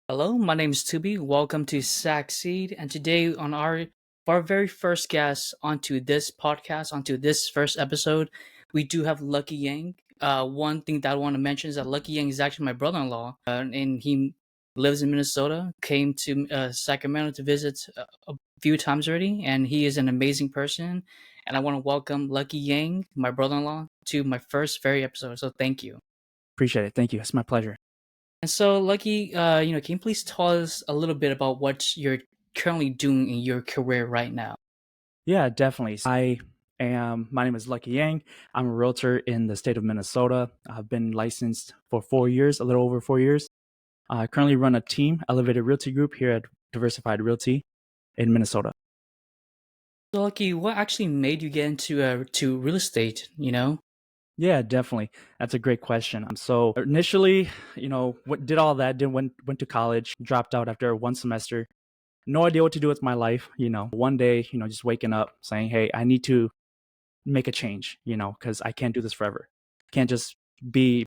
Hello, my name is Tubi. Welcome to SACCEED, and today on our very first guest onto this podcast, onto this first episode, we do have Lucky Yang. One thing that I want to mention is that Lucky Yang is actually my brother-in-law, and he lives in Minnesota. Came to Sacramento to visit a few times already, and he is an amazing person. And I want to welcome Lucky Yang, my brother-in-law, to my first very episode. So thank you. Appreciate it. Thank you. It's my pleasure. And so, Lucky, can you please tell us a little bit about what you're currently doing in your career right now? Yeah, definitely. My name is Lucky Yang. I'm a realtor in the state of Minnesota. I've been licensed for 4 years, a little over 4 years. I currently run a team, Elevated Realty Group, here at Diversified Realty in Minnesota. So, Lucky, what actually made you get into to real estate? Yeah, definitely. That's a great question. So initially, did all that, did went to college, dropped out after one semester. No idea what to do with my life. One day, just waking up saying, "Hey, I need to make a change, because I can't do this forever. Can't just be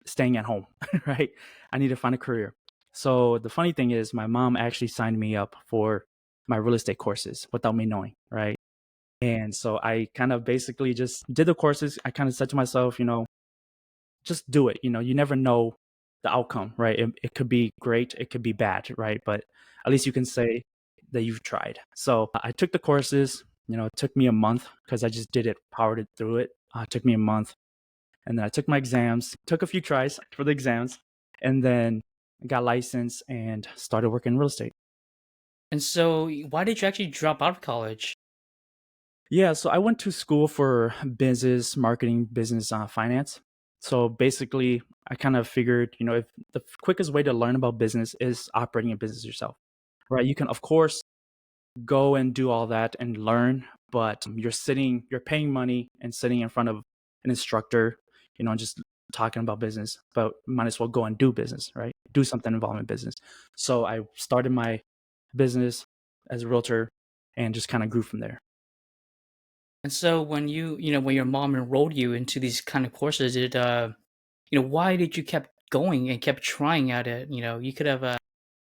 staying at home, right? I need to find a career." So the funny thing is, my mom actually signed me up for my real estate courses without me knowing, right? And so I kind of basically just did the courses. I kind of said to myself, just do it. You never know the outcome, right? It could be great, it could be bad, right? But at least you can say that you've tried. So I took the courses. It took me a month because I just did it, powered it through it. It took me a month. And then I took my exams, took a few tries for the exams, and then got licensed and started working in real estate. And so, why did you actually drop out of college? Yeah, so I went to school for business, marketing, business finance. So basically, I kind of figured, if the quickest way to learn about business is operating a business yourself, right? You can, of course, go and do all that and learn, but you're paying money and sitting in front of an instructor, just talking about business, but might as well go and do business, right? Do something involving business. So I started my business as a realtor and just kind of grew from there. And so, when your mom enrolled you into these kind of courses, why did you kept going and kept trying at it? You could have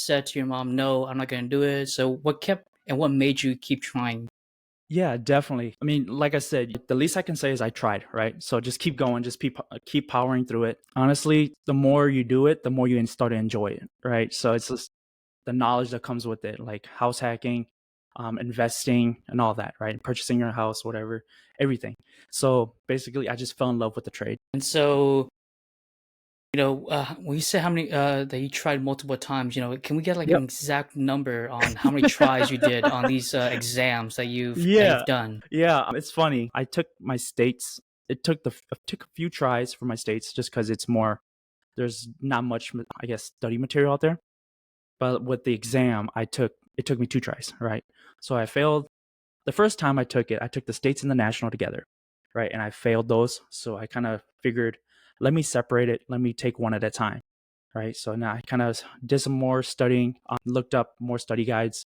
said to your mom, "No, I'm not going to do it." So, what made you keep trying? Yeah, definitely. I mean, like I said, the least I can say is I tried, right? So just keep going, just keep powering through it. Honestly, the more you do it, the more you start to enjoy it, right? So it's just the knowledge that comes with it, like house hacking, investing, and all that, right? Purchasing your house, whatever, everything. So basically, I just fell in love with the trade. And so, when you say how many that you tried multiple times, can we get like Yep. an exact number on how many tries you did on these exams that you've Yeah, done? yeah. It's funny. I took my states. I took a few tries for my states just because it's more. There's not much, I guess, study material out there. But with the exam, it took me two tries, right? So I failed the first time I took the states and the national together, right? And I failed those. So I kind of figured, let me separate it, let me take one at a time, right? So now I kind of did some more studying, looked up more study guides,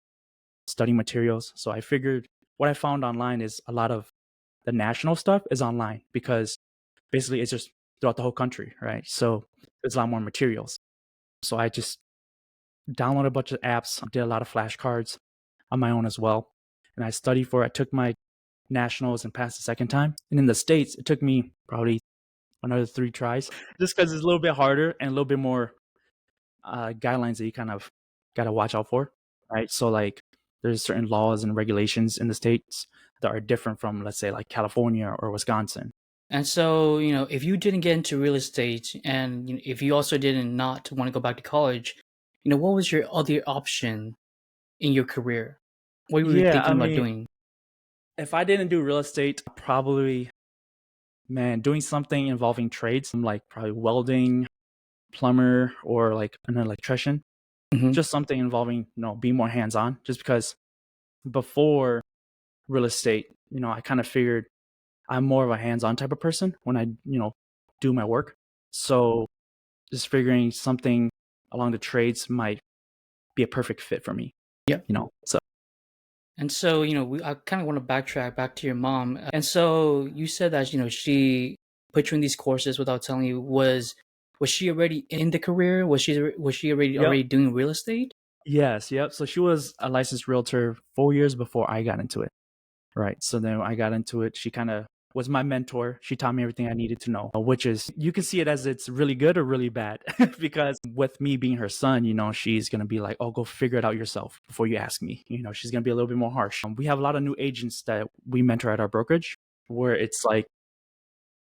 study materials. So I figured what I found online is a lot of the national stuff is online because basically it's just throughout the whole country, right? So there's a lot more materials. So I just downloaded a bunch of apps, did a lot of flashcards on my own as well. And I took my nationals and passed the second time. And in the States, it took me probably another three tries just because it's a little bit harder and a little bit more guidelines that you kind of got to watch out for, right? So, like, there's certain laws and regulations in the States that are different from, let's say, like California or Wisconsin. And so, if you didn't get into real estate and if you also didn't not want to go back to college, what was your other option in your career? What were you Yeah, thinking I about mean, doing? if I didn't do real estate, probably, man, doing something involving trades, like probably welding, plumber, or like an electrician, Hmm. just something involving, being more hands on. Just because before real estate, I kind of figured I'm more of a hands on type of person when I, do my work. So just figuring something along the trades might be a perfect fit for me, Yep. So And so, I kind of want to backtrack back to your mom. And so you said that, she put you in these courses without telling you. Was she already in the career? Was she Yep. already doing real estate? Yes. Yep. So she was a licensed realtor 4 years before I got into it. Right. So then I got into it. She kind of was my mentor. She taught me everything I needed to know, which is you can see it as it's really good or really bad because with me being her son, she's going to be like, oh, go figure it out yourself before you ask me. She's going to be a little bit more harsh. We have a lot of new agents that we mentor at our brokerage where it's like,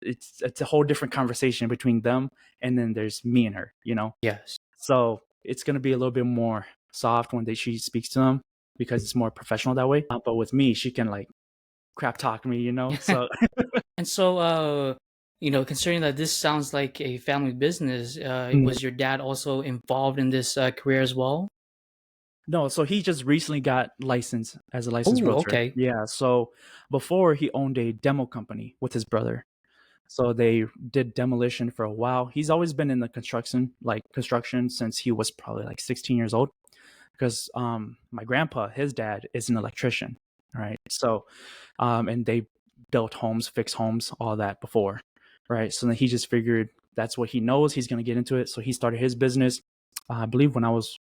it's a whole different conversation between them. And then there's me and her. Yes. So it's going to be a little bit more soft when she speaks to them because it's more professional that way. But with me, she can like crap talk me. So And so, considering that this sounds like a family business, Mm. was your dad also involved in this career as well? No, so he just recently got licensed as a licensed Oh, realtor. okay. Yeah, so before he owned a demo company with his brother. So they did demolition for a while. He's always been in the construction since he was probably like 16 years old because my grandpa, his dad is an electrician, right? So and they built homes, fixed homes, all that before, right? So then he just figured that's what he knows. He's going to get into it. So he started his business. I believe when I was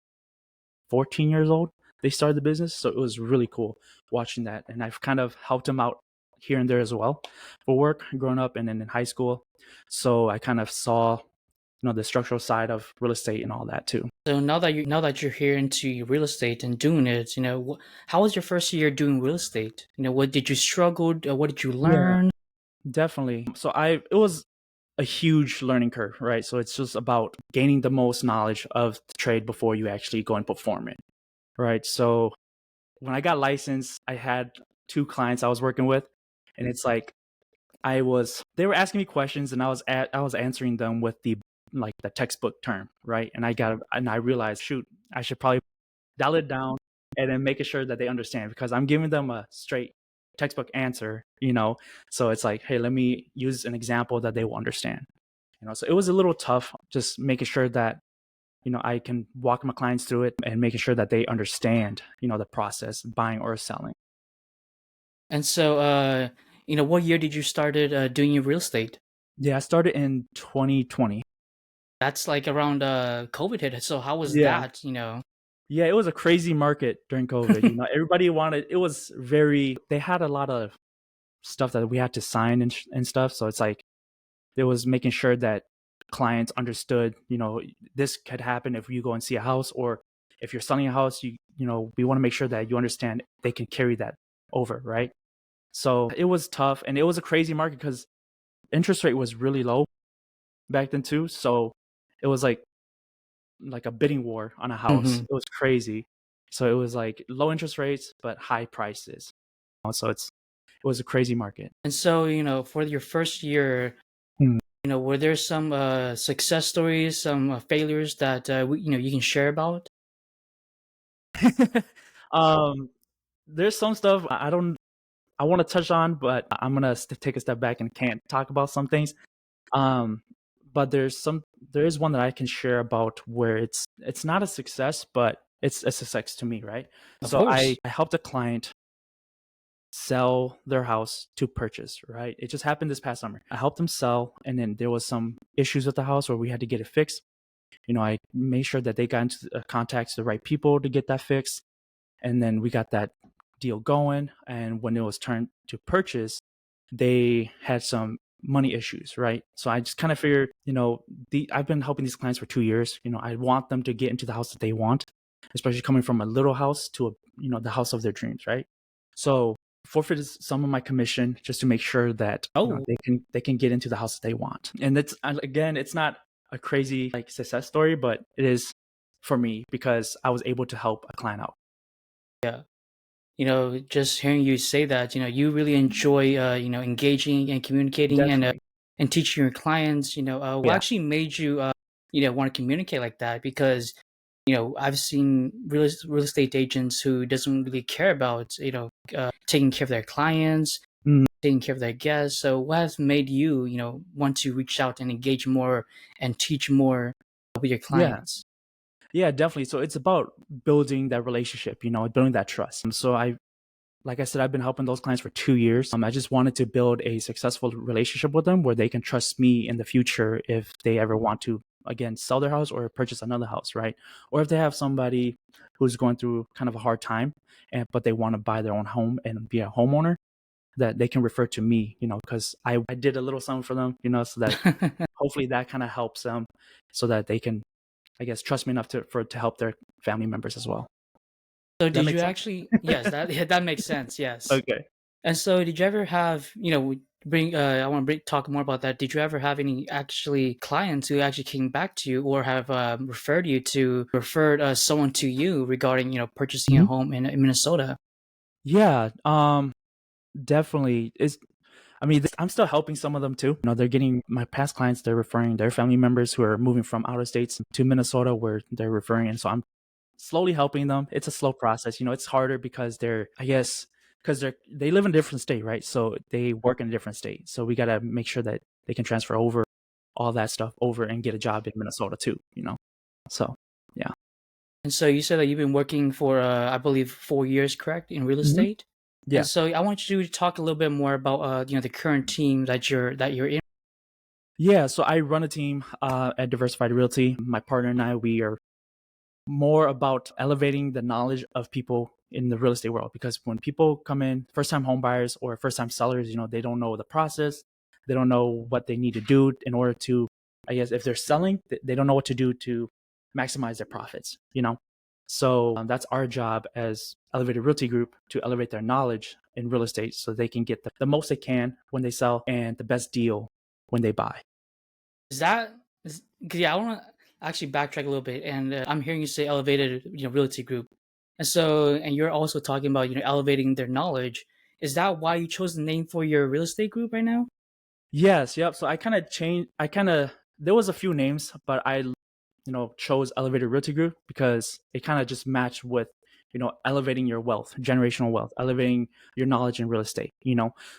14 years old, they started the business. So it was really cool watching that. And I've kind of helped him out here and there as well for work growing up and then in high school. So I kind of saw, the structural side of real estate and all that too. So now that you're here into real estate and doing it, how was your first year doing real estate? What did you struggle? What did you Yeah, learn? definitely. So it was a huge learning curve, right? So it's just about gaining the most knowledge of the trade before you actually go and perform it, right? So when I got licensed, I had two clients I was working with, and it's like they were asking me questions, and I was answering them with the textbook term, right? And I realized, shoot, I should probably dial it down and then making sure that they understand because I'm giving them a straight textbook answer. So it's like, hey, let me use an example that they will understand. So it was a little tough just making sure that I can walk my clients through it and making sure that they understand the process buying or selling. And so, what year did you started doing your real estate? Yeah, I started in 2020. That's like around COVID hit. So how was Yeah. that? Yeah, it was a crazy market during COVID. Everybody wanted it was very they had a lot of stuff that we had to sign and stuff, so it's like it was making sure that clients understood this could happen if you go and see a house, or if you're selling a house, we want to make sure that you understand they can carry that over, right? So it was tough and it was a crazy market because interest rate was really low back then too. So it was like a bidding war on a house. Hmm. It was crazy. So it was like low interest rates but high prices. So it was a crazy market. And so, for your first year, Hmm. were there some success stories, some failures that you can share about? um, there's some stuff I want to touch on, but I'm gonna take a step back and can't talk about some things. Um, but there is one that I can share about where it's not a success, but it's a success to me, right? Of So I course. I helped a client sell their house to purchase, right? It just happened this past summer. I helped them sell, and then there was some issues with the house where we had to get it fixed. I made sure that they got into contacts the right people to get that fixed, and then we got that deal going. And when it was turned to purchase, they had some money issues, right? So I just kind of figured I've been helping these clients for 2 years. I want them to get into the house that they want, especially coming from a little house to the house of their dreams, right? So forfeited some of my commission just to make sure that Oh, they can get into the house that they want. And again, it's not a crazy like success story, but it is for me because I was able to help a client out. yeah. Just hearing you say that, you really enjoy, engaging and communicating Definitely. and teaching your clients, what Yeah. actually made you, want to communicate like that? Because, I've seen real estate agents who doesn't really care about, taking care of their clients, Mm, taking care of their guests. So what has made you, want to reach out and engage more and teach more with your yeah. clients? Yeah, definitely. So it's about building that relationship building that trust. So like I said, I've been helping those clients for 2 years. I just wanted to build a successful relationship with them where they can trust me in the future if they ever want to again sell their house or purchase another house, right? Or if they have somebody who's going through kind of a hard time, and but they want to buy their own home and be a homeowner, that they can refer to me, because I did a little something for them, so that hopefully that kind of helps them, so that they can, I guess, trust me enough to help their family members as well. So That did you makes sense. actually? Yes, that yeah, that makes sense. Yes. Okay. And so did you ever have, bring I want to talk more about that. Did you ever have any actually clients who actually came back to you or have referred someone to you regarding, purchasing a Mhm. home in Minnesota? Yeah, definitely. I'm still helping some of them too. They're getting my past clients. They're referring their family members who are moving from out of states to Minnesota, where they're referring, and so I'm slowly helping them. It's a slow process. It's harder because I guess, because they live in a different state, right? So they work in a different state. So we gotta make sure that they can transfer over all that stuff over and get a job in Minnesota too. So yeah. And so you said that you've been working for, I believe, 4 years, correct, in real Hmm. estate. And Yeah. so I want you to talk a little bit more about, the current team that you're in. Yeah. So I run a team at Diversified Realty. My partner and we are more about elevating the knowledge of people in the real estate world, because when people come in, first time home buyers or first time sellers, they don't know the process, they don't know what they need to do in order to, I guess, if they're selling, they don't know what to do to maximize their profits. So that's our job as Elevated Realty Group, to elevate their knowledge in real estate so they can get the most they can when they sell and the best deal when they buy. Is that because yeah, I want to actually backtrack a little bit, and I'm hearing you say elevated, realty group, and so and you're also talking about elevating their knowledge. Is that why you chose the name for your real estate group right now? Yes, yep. So I kind of changed. There was a few names, but I chose Elevated Realty Group because it kind of just matched with, elevating your wealth, generational wealth, elevating your knowledge in real estate.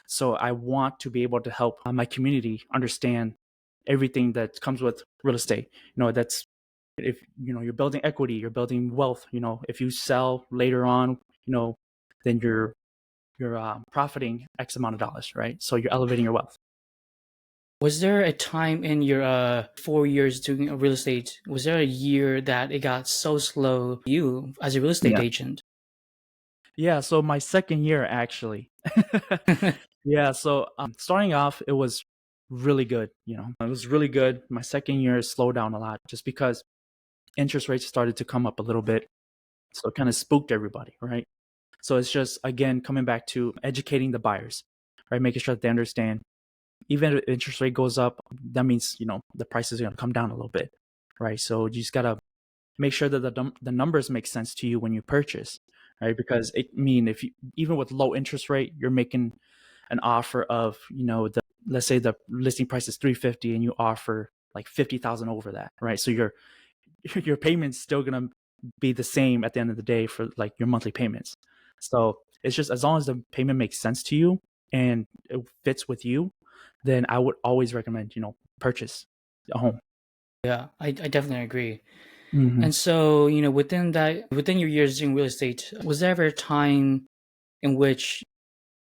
So I want to be able to help my community understand everything that comes with real estate. That's, if, you're building equity, you're building wealth, if you sell later on, then you're profiting X amount of dollars, right? So you're elevating your wealth. Was there a time in your 4 years doing real estate? Was there a year that it got so slow for you as a real estate Yeah. agent? Yeah, so my second year actually. Yeah, so starting off, it was really good. It was really good. My second year slowed down a lot just because interest rates started to come up a little bit. So it kind of spooked everybody, right? So it's just, again, coming back to educating the buyers, right? Making sure that they understand, even if interest rate goes up, that means, the price is going to come down a little bit, right? So you just got to make sure that the numbers make sense to you when you purchase, right? Because if you, even with low interest rate, you're making an offer of, let's say the listing price is 350 and you offer like 50,000 over that, right? So your payment's still gonna be the same at the end of the day for like your monthly payments. So it's just, as long as the payment makes sense to you and it fits with you, then I would always recommend, purchase a home. Yeah, I definitely agree. Hmm. And so, within your years doing real estate, was there ever a time in which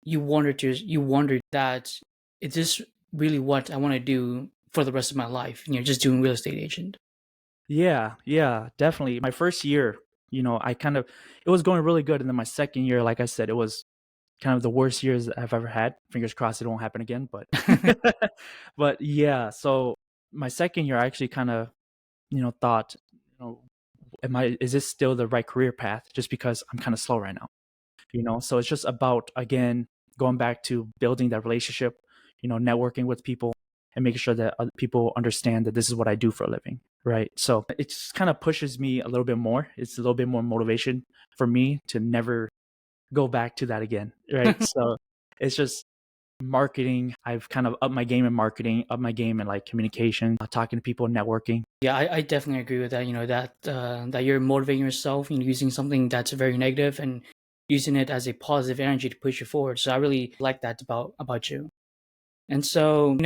you wondered that, is this really what I want to do for the rest of my life? Just doing real estate agent. Yeah, yeah, definitely. My first year, it was going really good. And then my second year, like I said, it was kind of the worst years that I've ever had. Fingers crossed it won't happen again. But, but yeah, so my second year, I actually kind of, thought, is this still the right career path? Just because I'm kind of slow right now. So it's just about, again, going back to building that relationship, networking with people and making sure that other people understand that this is what I do for a living, right? So it just kind of pushes me a little bit more. It's a little bit more motivation for me to never go back to that again, right? So it's just marketing. I've kind of upped my game in marketing, up my game in like communication, talking to people, networking. Yeah, I definitely agree with that. That you're motivating yourself, using something that's very negative and using it as a positive energy to push you forward. So I really like that about you. And so,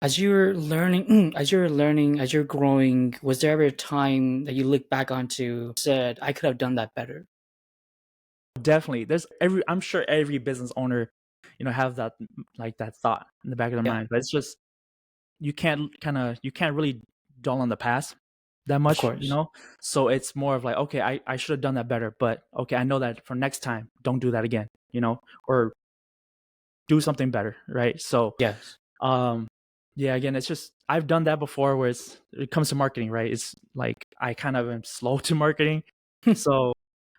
as you're learning, as you're growing, was there ever a time that you look back onto said, I could have done that better? Definitely. I'm sure every business owner, have that, like that thought in the back of their Yeah. mind. But it's just, you can't really dwell on the past that Of much, course. So it's more of like, okay, I should have done that better, but okay, I know that for next time, don't do that again, or do something better, right? So, Yes. um, yeah, again, it's just I've done that before where it comes to marketing, right? It's like I kind of am slow to marketing, so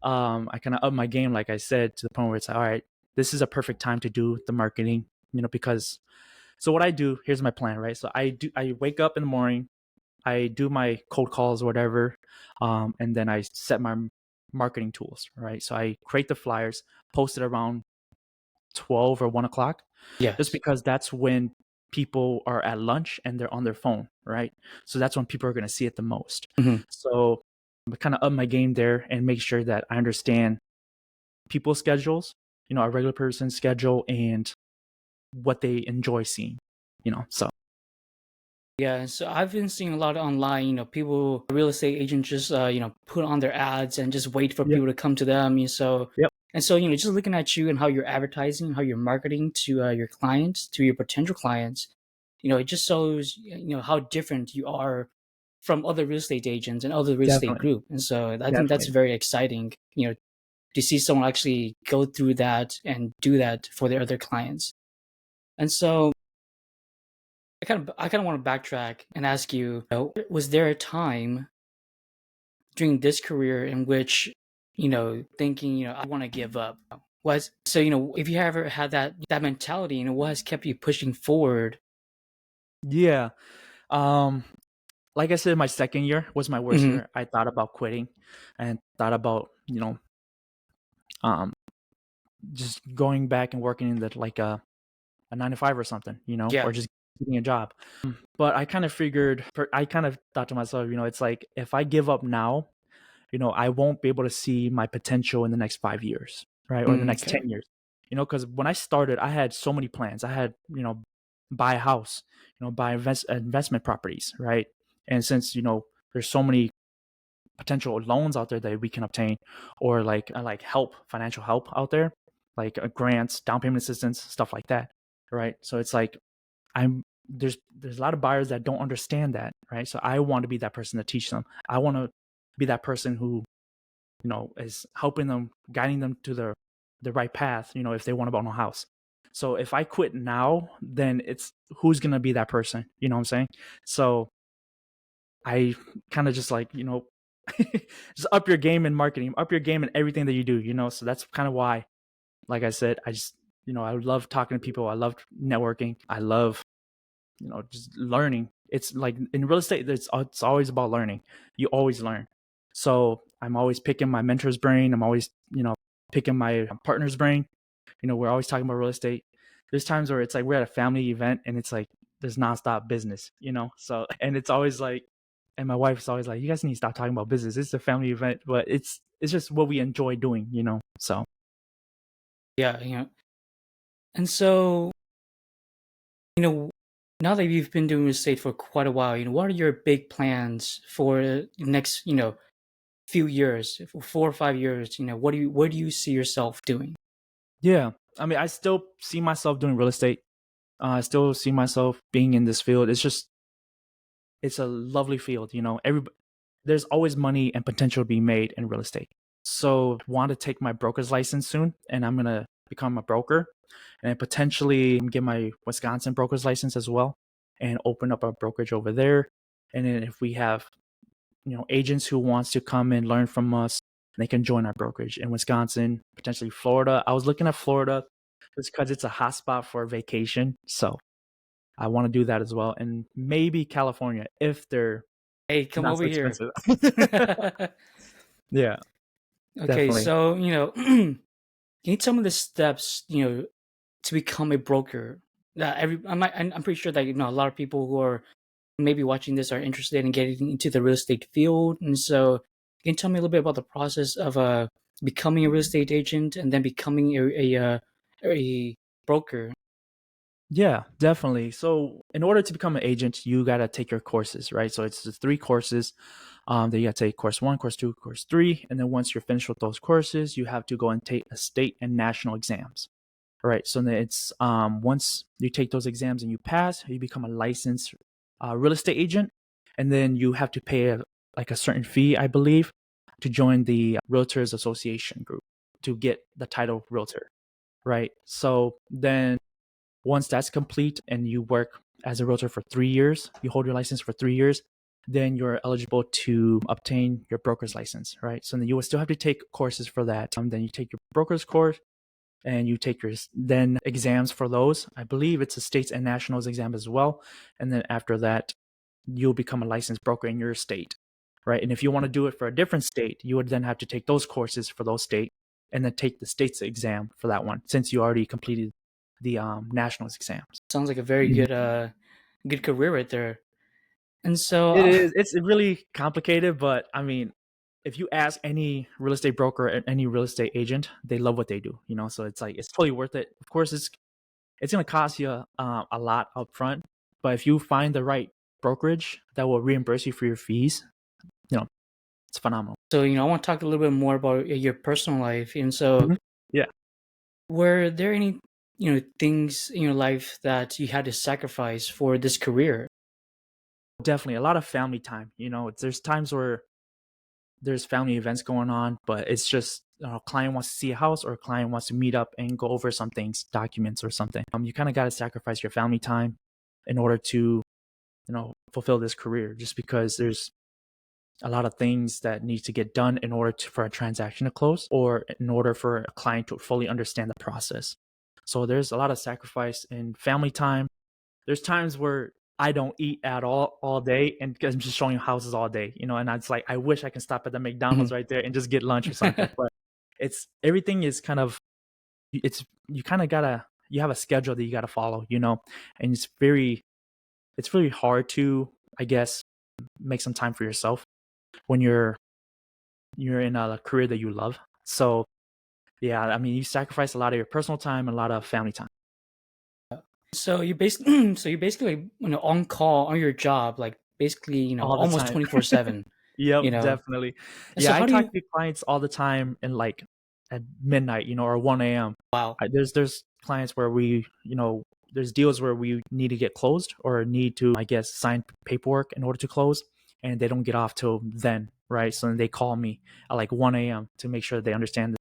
I kind of up my game, like I said, to the point where it's like, all right, this is a perfect time to do the marketing, because so what I do, here's my plan, right? So I wake up in the morning, I do my cold calls or whatever, and then I set my marketing tools, right? So I create the flyers, post it around 12 or 1 o'clock, just Yes. because that's when people are at lunch and they're on their phone, right? So that's when people are going to see it the most. Hmm. So I kind of up my game there and make sure that I understand people's schedules, a regular person's schedule and what they enjoy seeing, so Yeah, so I've been seeing a lot online, people, real estate agents just, put on their ads and just wait for yeah, people to come to them. yep, And so, just looking at you and how you're advertising, how you're marketing to your clients, to your potential clients, it just shows, how different you are from other real estate agents and other real estate definitely, group. And so I think that's definitely. very exciting, to see someone actually go through that and do that for their other clients. And so I kind of want to backtrack and ask you, was there a time during this career in which, thinking, I want to give up? Was so, if you ever had that mentality, what has kept you pushing forward? Yeah. Um, like I said, my second year was my worst Hmm. year. I thought about quitting and thought about, um, just going back and working in like a 9 to 5 or something, or Yeah. just getting a job. But I kind of figured, I kind of thought to myself, it's like if I give up now, I won't be able to see my potential in the next 5 years, right? Or the Mm, next okay. 10 years, because when I started, I had so many plans. I had, buy a house, buy investment properties, right? And since, there's so many potential loans out there that we can obtain, or like help, financial help out there, like grants, down payment assistance, stuff like that, right? So it's like I'm there's a lot of buyers that don't understand that, right? So I want to be that person to teach them. I want to be that person who, is helping them, guiding them to the right path, if they want to own a house. So if I quit now, then it's who's gonna be that person, you know what I'm saying? So I kind of just like, just up your game in marketing, up your game in everything that you do, So that's kind of why, like I said, I just, I love talking to people. I love networking. I love, just learning. It's like in real estate, it's always about learning. You always learn. So I'm always picking my mentor's brain. I'm always, picking my partner's brain. We're always talking about real estate. There's times where it's like we're at a family event and it's like there's nonstop business, So and it's always like, and my wife's always like, you guys need to stop talking about business. It's a family event, but it's just what we enjoy doing, So Yeah. And so, you know, now that you've been doing real estate for quite a while, what are your big plans for the next, few years, 4 or 5 years? Where do you see yourself doing? yeah. I mean, I still see myself doing real estate. I still see myself being in this field. It's a lovely field, there's always money and potential to be made in real estate. So want to take my broker's license soon, and I'm gonna become a broker, and potentially get my Wisconsin broker's license as well, and open up a brokerage over there. And then if we have, agents who wants to come and learn from us, they can join our brokerage in Wisconsin, potentially Florida. I was looking at Florida just because it's a hot spot for vacation. So I want to do that as well, and maybe California if they're Hey, come not over so here. expensive. Yeah, Okay, definitely. so, can you tell me the steps, to become a broker? I'm pretty sure that, a lot of people who are maybe watching this are interested in getting into the real estate field. And so, can you tell me a little bit about the process of becoming a real estate agent and then becoming a broker? Yeah, definitely. So, in order to become an agent, you got to take your courses, right? So, it's the 3 courses that you got to take: course 1, course 2, course 3. And then once you're finished with those courses, you have to go and take a state and national exams. Right. So then it's once you take those exams and you pass, you become a licensed real estate agent. and then you have to pay like a certain fee, I believe, to join the Realtors Association group to get the title realtor, right? So then once that's complete and you work as a realtor for 3 years, you hold your license for 3 years, then you're eligible to obtain your broker's license, right? So then you will still have to take courses for that. Then you take your broker's course and you take your then exams for those. I believe it's a states and nationals exam as well. And then after that, you'll become a licensed broker in your state, right? And if you want to do it for a different state, you would then have to take those courses for those state and then take the state's exam for that one, since you already completed the nationals exams. Sounds like a very Mhm. good career right there. And so, It is. It's really complicated, but I mean, if you ask any real estate broker and any real estate agent, they love what they do. So it's like it's totally worth it. Of course, it's going to cost you a lot up front, but if you find the right brokerage that will reimburse you for your fees, you know, it's phenomenal. I want to talk a little bit more about your personal life. And so, Mhm. Yeah, were there any things in your life that you had to sacrifice for this career? definitely a lot of family time. There's times where there's family events going on, but it's just a client wants to see a house or a client wants to meet up and go over some things, documents or something. You kind of got to sacrifice your family time in order to, fulfill this career, just because there's a lot of things that need to get done in order for a transaction to close or in order for a client to fully understand the process. So there's a lot of sacrifice in family time. There's times where I don't eat at all day, and because I'm just showing houses all day, and it's like I wish I can stop at the McDonald's Mhm. right there and just get lunch or something. But it's everything is kind of it's you kind of gotta you have a schedule that you gotta follow, and it's really hard to, I guess, make some time for yourself when you're in a career that you love. So yeah, I mean, you sacrifice a lot of your personal time and a lot of family time So you basically, so you're basically, on call on your job, like basically, all the almost time. 24/7. Yep, You know, definitely. and so Yeah, I how do talk you? to clients all the time in like at midnight, or 1 a.m. Wow. There's clients where there's deals where we need to get closed or need to, I guess, sign paperwork in order to close, and they don't get off till then, right? So then they call me at like 1 a.m. to make sure they understand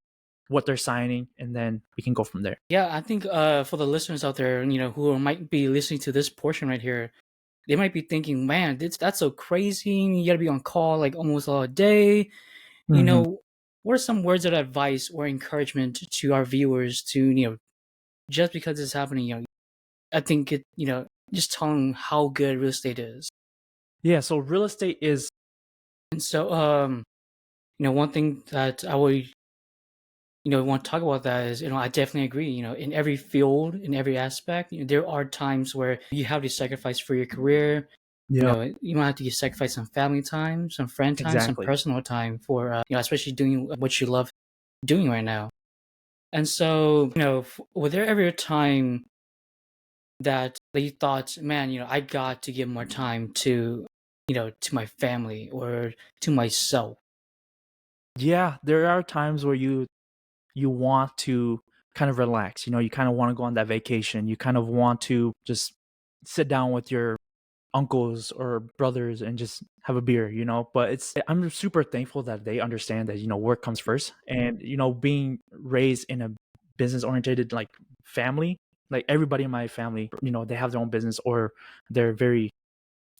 what they're signing, and then we can go from there. Yeah, I think for the listeners out there, who might be listening to this portion right here, they might be thinking, "Man, that's so crazy. You got to be on call like almost all day." You Hmm. know, what are some words of advice or encouragement to our viewers to, just because it's happening, I think just telling how good real estate is. Yeah, so real estate is And so, one thing that I would, want to talk about that is, I definitely agree. In every field, in every aspect, there are times where you have to sacrifice for your career. yeah, You might have to sacrifice some family time, some friend time, some exactly. personal time for, especially doing what you love doing right now. And so, were there ever a time that you thought, man, I got to give more time to, to my family or to myself? Yeah, there are times where you want to kind of relax. You kind of want to go on that vacation. You kind of want to just sit down with your uncles or brothers and just have a beer, but I'm super thankful that they understand that, work comes first. And, being raised in a business oriented like family, like everybody in my family, they have their own business or they're very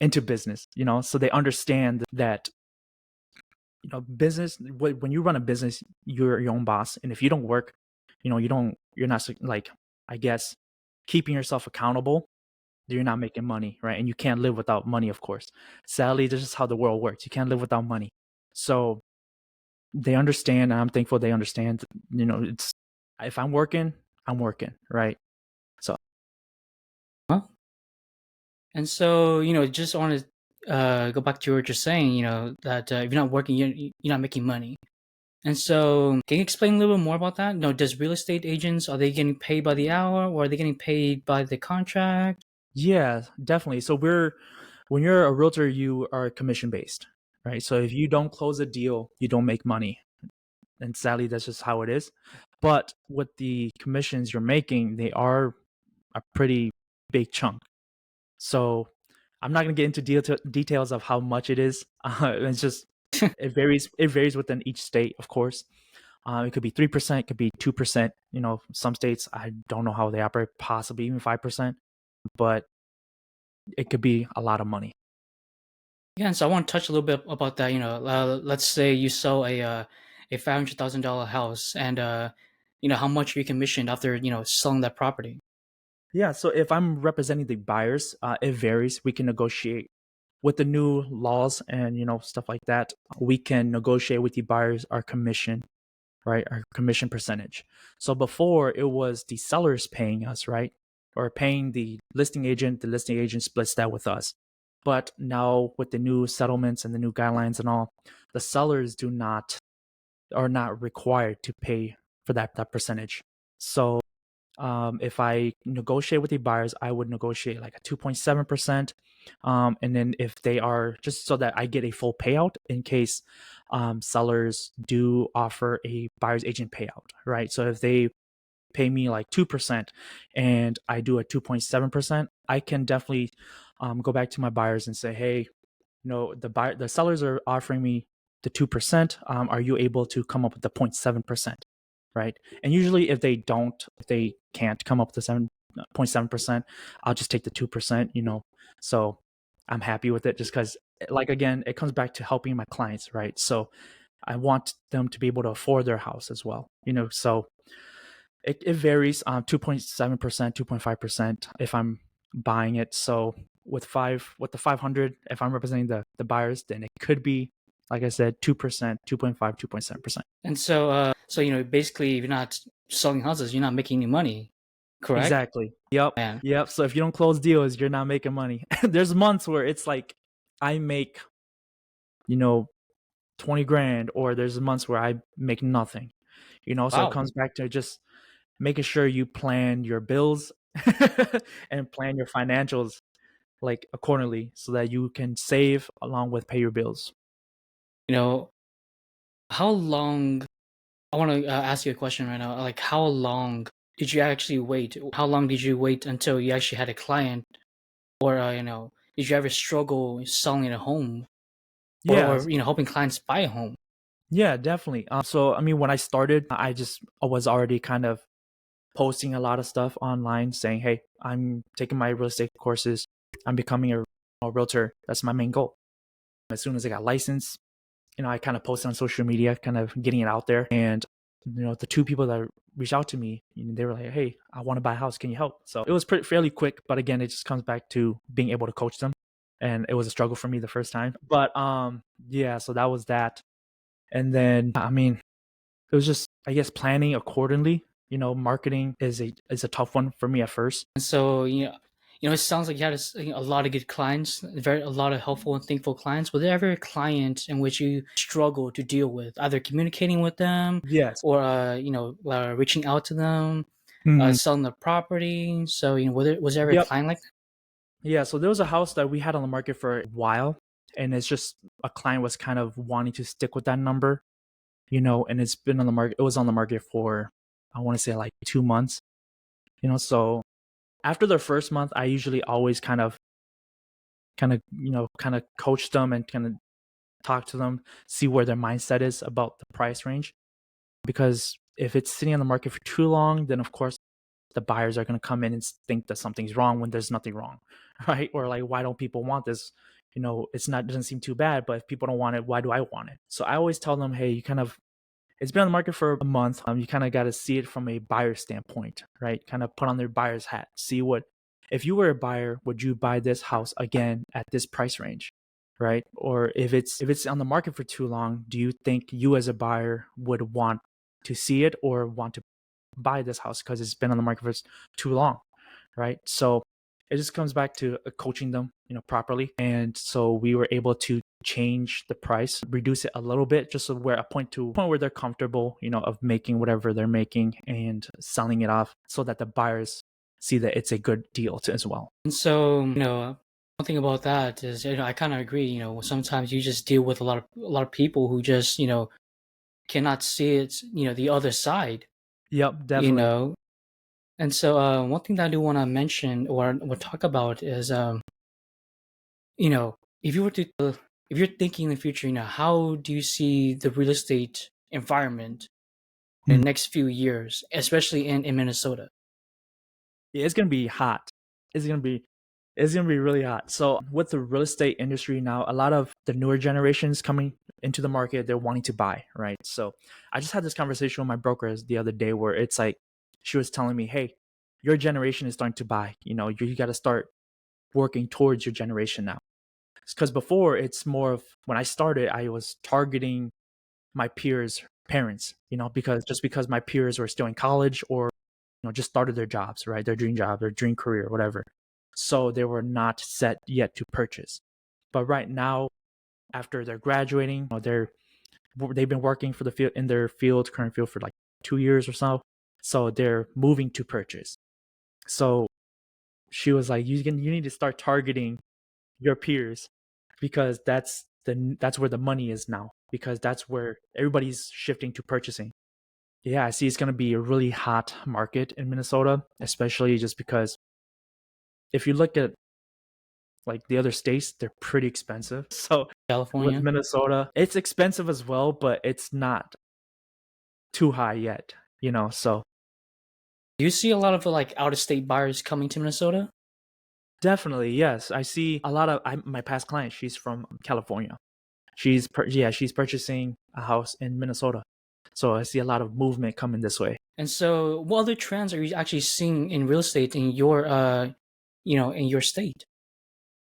into business, so they understand that, business, when you run a business, you're your own boss. And if you don't work, you're not like, I guess, keeping yourself accountable, you're not making money, right? And you can't live without money, of course. Sadly, this is how the world works. You can't live without money. So they understand, and I'm thankful they understand. It's if I'm working, right? So Huh? And so, just want to go back to what you're saying, that if you're not working, you're not making money. And so, can you explain a little bit more about that? Does real estate agents, are they getting paid by the hour or are they getting paid by the contract? yeah, definitely. So when you're a realtor, you are commission based, right? So if you don't close a deal, you don't make money, and sadly, that's just how it is. But with the commissions you're making, they are a pretty big chunk. So I'm not gonna get into details of how much it is. It's just it varies. It varies within each state, of course. It could be 3%, it could be 2%. You know, some states I don't know how they operate, possibly even 5%, but it could be a lot of money. Yeah, and so I want to touch a little bit about that. Let's say you sell a $500,000 house, and how much you commissioned after selling that property. Yeah, so if I'm representing the buyers, it varies. We can negotiate with the new laws and stuff like that. We can negotiate with the buyers our commission, right? Our commission percentage. So before it was the sellers paying us, right? Or paying the listing agent splits that with us. But now with the new settlements and the new guidelines and all, the sellers do not are not required to pay for that percentage. So if I negotiate with the buyers, I would negotiate like a 2.7%. And then if they are just so that I get a full payout in case sellers do offer a buyer's agent payout, right? So if they pay me like 2% and I do a 2.7%, I can definitely go back to my buyers and say, hey, the sellers are offering me the 2%. Are you able to come up with the 0.7%? Right. And usually if they can't come up with the 7.7%, I'll just take the 2%, So I'm happy with it just because, like, again, it comes back to helping my clients, right? So I want them to be able to afford their house as well, so it varies 2.7%, 2.5% if I'm buying it. So with the 500, if I'm representing the buyers, then it could be, like I said, 2%, 2.5, 2.7%. And so basically, if you're not selling houses, you're not making any money, correct? Exactly. Yep. Man, Yep. So if you don't close deals, you're not making money. There's months where it's like I make, you know, 20 grand, or there's months where I make nothing. So it wow. comes back to just making sure you plan your bills and plan your financials like accordingly so that you can save along with pay your bills. You know, how long? I want to ask you a question right now. Like, how long did you actually wait? How long did you wait until you actually had a client, or did you ever struggle selling a home, or Yeah. helping clients buy a home? Yeah, definitely. So I mean, when I started, I was already kind of posting a lot of stuff online saying, hey, I'm taking my real estate courses. I'm becoming a realtor. That's my main goal. As soon as I got licensed, I kind of posted on social media, kind of getting it out there. And, the two people that reached out to me, they were like, hey, I want to buy a house. Can you help? So it was fairly quick. But again, it just comes back to being able to coach them. And it was a struggle for me the first time. But yeah, so that was that. And then, I mean, it was just, I guess, planning accordingly. Marketing is a tough one for me at first. And so it sounds like you had a lot of good clients, a lot of helpful and thankful clients. Was there ever a client in which you struggled to deal with, either communicating with them, Yes. or reaching out to them, Mhm. selling the property? So was there ever a Yep. client like that? Yeah. So there was a house that we had on the market for a while, and it's just a client was kind of wanting to stick with that number, and it's been on the market. It was on the market for, I want to say, like 2 months, So after the first month, I usually always kind of coach them and kind of talk to them, see where their mindset is about the price range. Because if it's sitting on the market for too long, then of course the buyers are going to come in and think that something's wrong when there's nothing wrong, right? Or like, why don't people want this? It doesn't seem too bad, but if people don't want it, why do I want it? So I always tell them, hey, it's been on the market for a month. You kind of got to see it from a buyer standpoint, right? Kind of put on their buyer's hat. See if you were a buyer, would you buy this house again at this price range, right? Or if it's on the market for too long, do you think you as a buyer would want to see it or want to buy this house because it's been on the market for too long, right? So it just comes back to coaching them, properly. And so we were able to change the price, reduce it a little bit, just so we're a point where they're comfortable, of making whatever they're making and selling it off, so that the buyers see that it's a good deal as well. And so one thing about that is I kind of agree. Sometimes you just deal with a lot of people who just cannot see it. The other side. Yep, You definitely. know, And so, one thing that I do want to mention or talk about is if you were to, if you're thinking in the future, how do you see the real estate environment in Mm. the next few years, especially in Minnesota? Yeah, it's gonna be hot. It's gonna be it's gonna be really hot. So with the real estate industry now, a lot of the newer generations coming into the market, they're wanting to buy, right? So I just had this conversation with my brokers the other day where it's like she was telling me, "Hey, your generation is starting to buy. You got to start working towards your generation now." Because before it's more of when I started, I was targeting my peers' parents, because my peers were still in college or just started their jobs, right? Their dream job, their dream career, whatever. So they were not set yet to purchase. But right now, after they're graduating, they've been working for the field in their current field for like 2 years or so. So they're moving to purchase. So she was like, you need to start targeting your peers because that's where the money is now because that's where everybody's shifting to purchasing. Yeah, I see it's going to be a really hot market in Minnesota, especially just because if you look at like the other states, they're pretty expensive. So with California? Minnesota, it's expensive as well, but it's not too high yet, so Do you see a lot of like out of state buyers coming to Minnesota? definitely, yes. I see a lot of my past client, she's from California. She's purchasing a house in Minnesota. So I see a lot of movement coming this way. And so, what other trends are you actually seeing in real estate in your, in your state?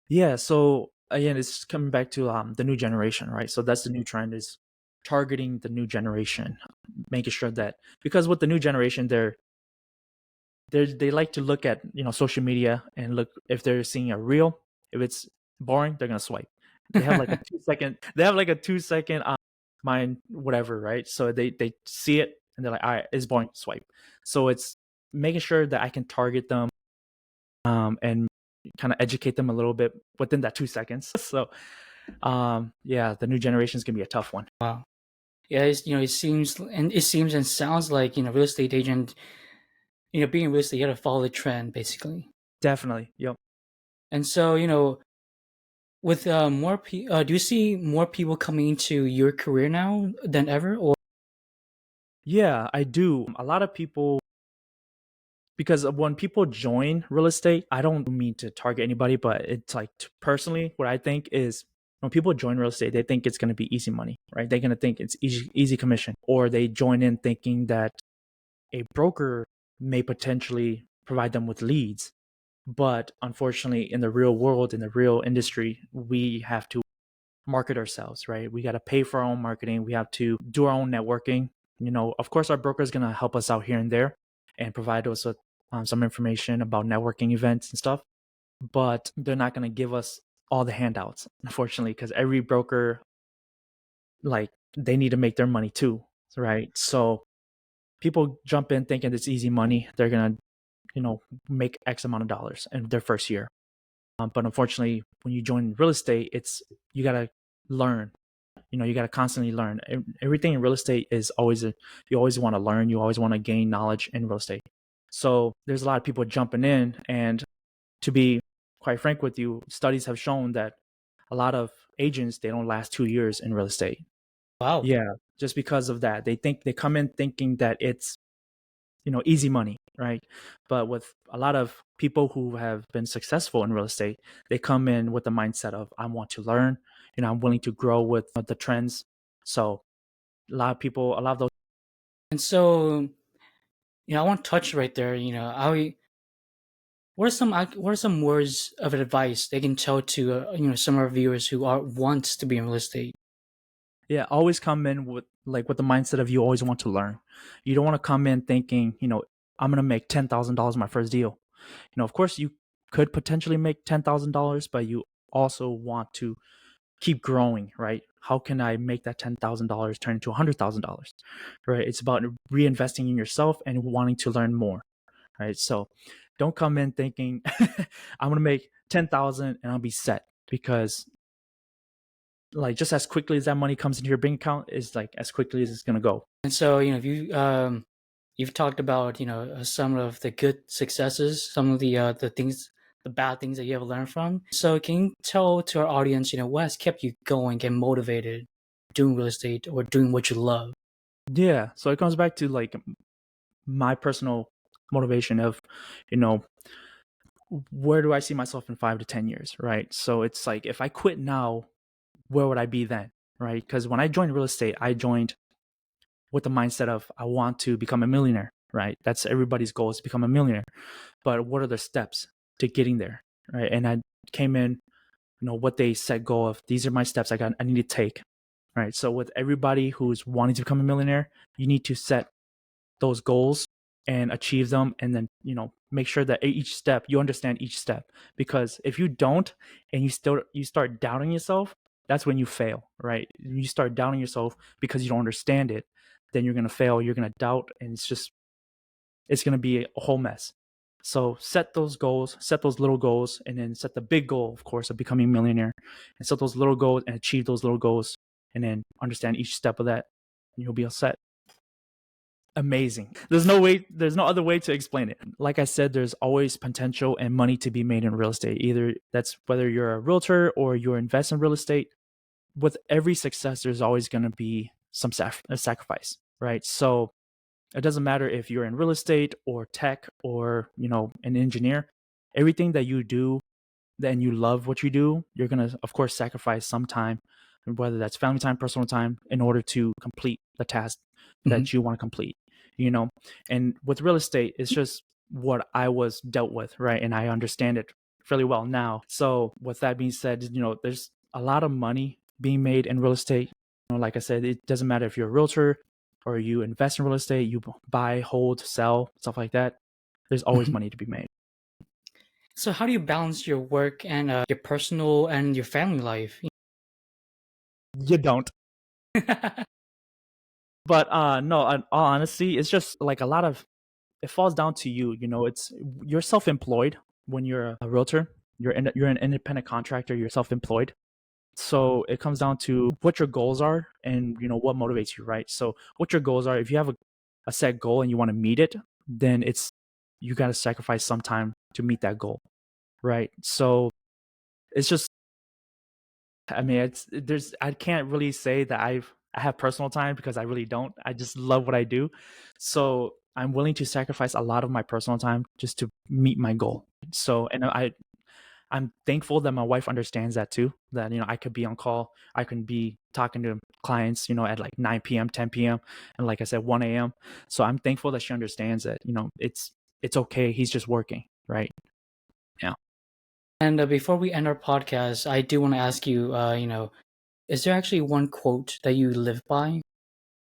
Yeah, so again, it's coming back to the new generation, right? So that's the new trend is targeting the new generation, making sure that because with the new generation, they like to look at social media and look if they're seeing a reel. If it's boring, they're gonna swipe. They have like a 2 second. They have like a 2 second mind whatever, right? So they see it and they're like, all right, it's boring, swipe. So it's making sure that I can target them and kind of educate them a little bit within that 2 seconds. So yeah, the new generation is gonna be a tough one. Wow. Yeah, it seems and sounds like real estate agent. Being a real estate, you got to follow the trend basically. Definitely. Yep. And so, with do you see more people coming into your career now than ever, or Yeah, I do. A lot of people because when people join real estate, I don't mean to target anybody, but it's like personally, what I think is when people join real estate, they think it's going to be easy money, right? They're going to think it's easy commission, or they join in thinking that a broker may potentially provide them with leads. But unfortunately, in the real world, in the real industry, we have to market ourselves, right? We got to pay for our own marketing. We have to do our own networking. Of course, our broker is going to help us out here and there and provide us with some information about networking events and stuff, but they're not going to give us all the handouts, unfortunately, because every broker, like, they need to make their money too, right? So people jump in thinking it's easy money. They're going to, make X amount of dollars in their first year. But unfortunately, when you join real estate, you got to learn. You got to constantly learn. Everything in real estate is you always want to learn. You always want to gain knowledge in real estate. So there's a lot of people jumping in. And to be quite frank with you, studies have shown that a lot of agents, they don't last 2 years in real estate. wow? Yeah. Just because of that. They come in thinking that it's easy money, right? But with a lot of people who have been successful in real estate, they come in with the mindset of I want to learn, I'm willing to grow with the trends. So a lot of those. And so, I want to touch right there. What are some words of advice they can tell to some of our viewers who are wants to be in real estate? Yeah, always come in with the mindset of you always want to learn. You don't want to come in thinking, I'm gonna make $10,000 my first deal. Of course you could potentially make $10,000, but you also want to keep growing, right? How can I make that $10,000 turn into $100,000, right? It's about reinvesting in yourself and wanting to learn more, right? So don't come in thinking I'm gonna make 10,000 and I'll be set because like just as quickly as that money comes into your bank account is like as quickly as it's gonna go. And so, if you've talked about some of the good successes, some of the things the bad things that you have learned from. So can you tell to our audience, what has kept you going and motivated doing real estate or doing what you love? Yeah. So it comes back to like my personal motivation of, you know, where do I see myself in 5 to 10 years, right? So it's like if I quit now, where would I be then, right? Because when I joined real estate, I joined with the mindset of I want to become a millionaire, right? That's everybody's goal is to become a millionaire. But what are the steps to getting there, right? And I came in, what they set goal of these are my steps I need to take, right? So with everybody who's wanting to become a millionaire, you need to set those goals and achieve them, and then make sure that each step you understand each step, because if you don't and you start doubting yourself, that's when you fail, right? You start doubting yourself because you don't understand it, then you're going to fail, you're going to doubt, and it's going to be a whole mess. So set those goals, set those little goals, and then set the big goal, of course, of becoming a millionaire, and set those little goals and achieve those little goals, and then understand each step of that, and you'll be all set. Amazing. There's no other way to explain it. Like I said, there's always potential and money to be made in real estate. Either that's whether you're a realtor or you invest in real estate. With every success, there's always going to be some sacrifice, right? So it doesn't matter if you're in real estate or tech or an engineer. Everything that you do, then you love what you do, you're going to of course sacrifice some time, whether that's family time, personal time, in order to complete the task Mhm. that you want to complete. And with real estate, it's just what I was dealt with, right? And I understand it fairly well now. So with that being said, there's a lot of money being made in real estate. Like I said, it doesn't matter if you're a realtor or you invest in real estate, you buy, hold, sell, stuff like that. There's always Mhm. money to be made. So how do you balance your work and your personal and your family life? You don't. But no, in all honesty, it's just like a lot of it falls down to you. It's you're self-employed when you're a realtor. You're an independent contractor. You're self-employed. So it comes down to what your goals are and what motivates you, right? So what your goals are. If you have a set goal and you want to meet it, then you got to sacrifice some time to meet that goal, right? So it's just, I mean, I can't really say that I have personal time because I really don't. I just love what I do. So I'm willing to sacrifice a lot of my personal time just to meet my goal. So, and I'm thankful that my wife understands that too, that, I could be on call. I can be talking to clients, at like 9 p.m., 10 p.m. and like I said, 1 a.m. So I'm thankful that she understands that, it's okay. He's just working. Right. Yeah. And before we end our podcast, I do want to ask you, is there actually one quote that you live by?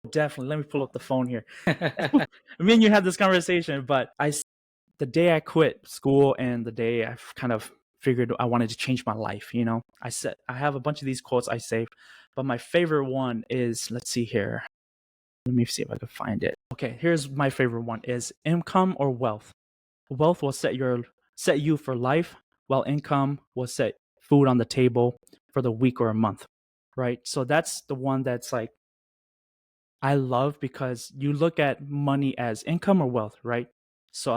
Definitely. Let me pull up the phone here. Me and you had this conversation, but the day I quit school and the day I kind of figured I wanted to change my life, I have a bunch of these quotes I saved, but my favorite one is, let's see here. Let me see if I can find it. Okay, here's my favorite one is income or wealth. Wealth will set you for life, while income will set food on the table for the week or a month. Right? So that's the one that's like I love, because you look at money as income or wealth, right? So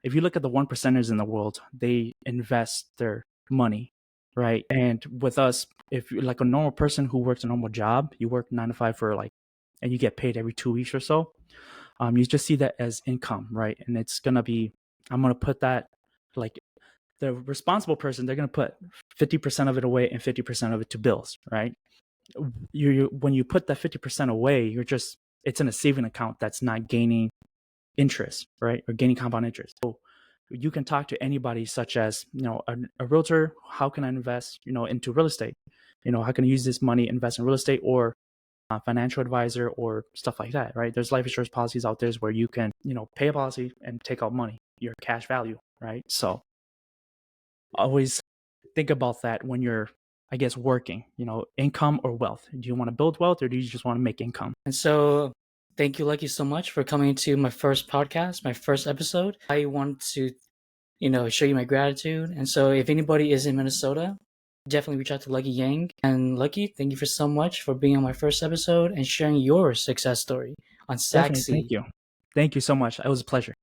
if you look at the one percenters in the world, they invest their money, right? And with us, if you're like a normal person who works a normal job, you work 9 to 5 and you get paid every 2 weeks or so. You just see that as income, right? And I'm gonna put that like the responsible person, they're gonna put 50% of it away and 50% of it to bills, right? When you put that 50% away, it's in a saving account that's not gaining interest, right? Or gaining compound interest. So you can talk to anybody, such as a realtor. How can I invest into real estate? How can I use this money, invest in real estate, or a financial advisor or stuff like that, right? There's life insurance policies out there where you can pay a policy and take out money, your cash value, right? So always think about that when you're, I guess, working, income or wealth. Do you want to build wealth, or do you just want to make income? And so, thank you, Lucky, so much for coming to my first podcast, my first episode. I want to, show you my gratitude. And so, if anybody is in Minnesota, definitely reach out to Lucky Yang. And Lucky, thank you for so much for being on my first episode and sharing your success story on Definitely. Thank SACCEED. you. Thank you so much. It was a pleasure.